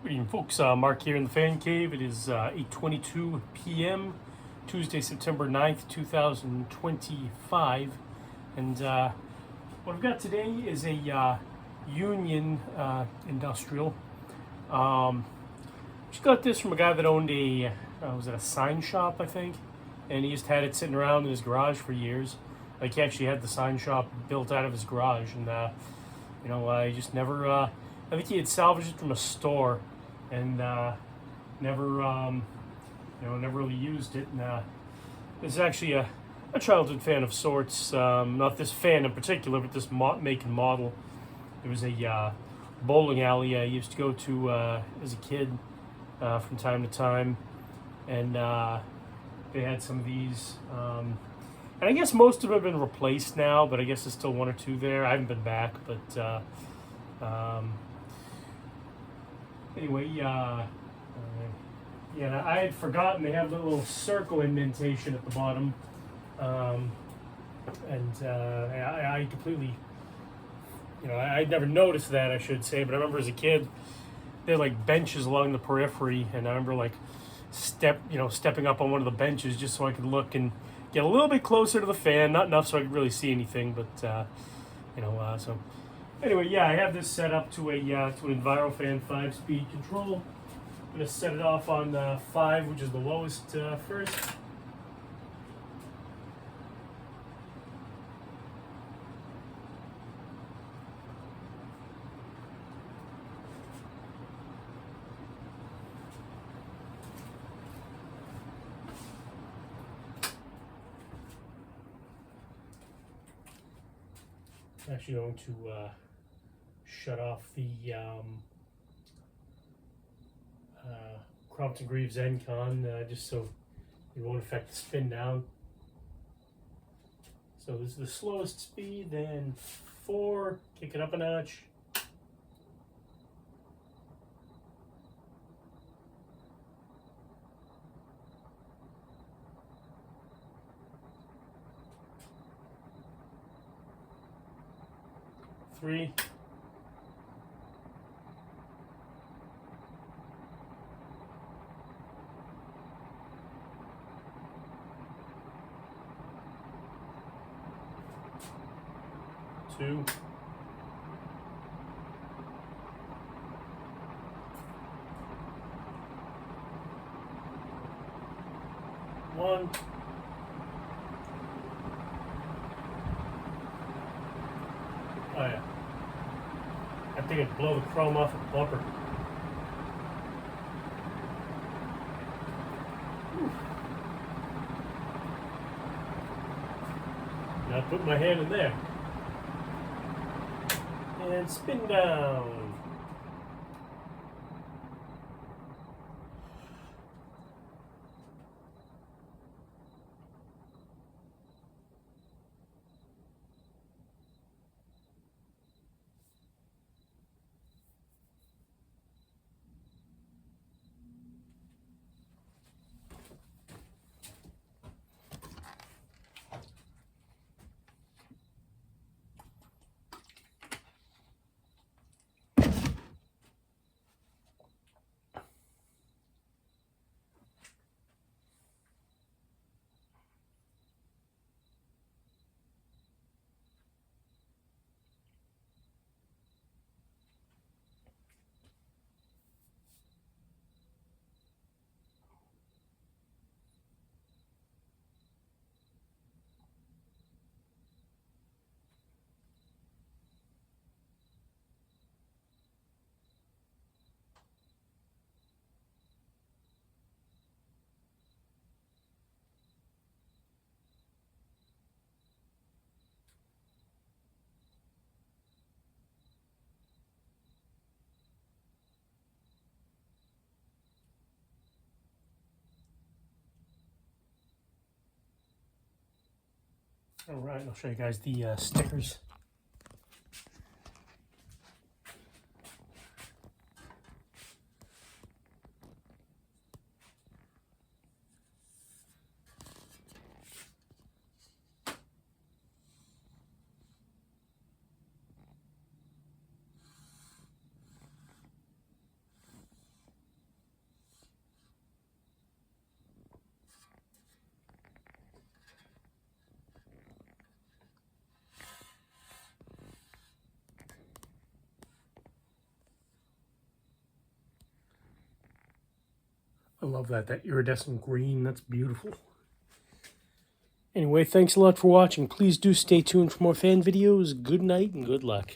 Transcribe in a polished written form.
Good evening, folks. Mark here in the Fan Cave. It is 8:22 p.m. Tuesday, September 9th, 2025. And what I've got today is a Union Industrial. Just got this from a guy that owned was it a sign shop, I think? And he just had it sitting around in his garage for years. Like, he actually had the sign shop built out of his garage. And, he just never, I think he had salvaged it from a store and never really used it. And this is actually a childhood fan of sorts. Not this fan in particular, but this make and model. There was a bowling alley I used to go to as a kid from time to time, and they had some of these. And I guess most of them have been replaced now, but I guess there's still one or two there. I haven't been back, but anyway, yeah, I had forgotten they have the little circle indentation at the bottom, and I completely, I'd never noticed that, I should say, but I remember as a kid, they had like benches along the periphery, and I remember like stepping up on one of the benches just so I could look and get a little bit closer to the fan, not enough so I could really see anything, but so anyway, yeah, I have this set up to an EnviroFan 5-speed control. I'm going to set it off on 5, which is the lowest first. I'm actually going to shut off the Crompton Greaves Encon just so it won't affect the spin down. So this is the slowest speed, then 4, kick it up a notch. Three. Two. One. Oh yeah. I think it'd blow the chrome off of the bumper. Now put my hand in there. And spin down. All right, I'll show you guys the stickers. I love that iridescent green. That's beautiful. Anyway, thanks a lot for watching. Please do stay tuned for more fan videos. Good night and good luck.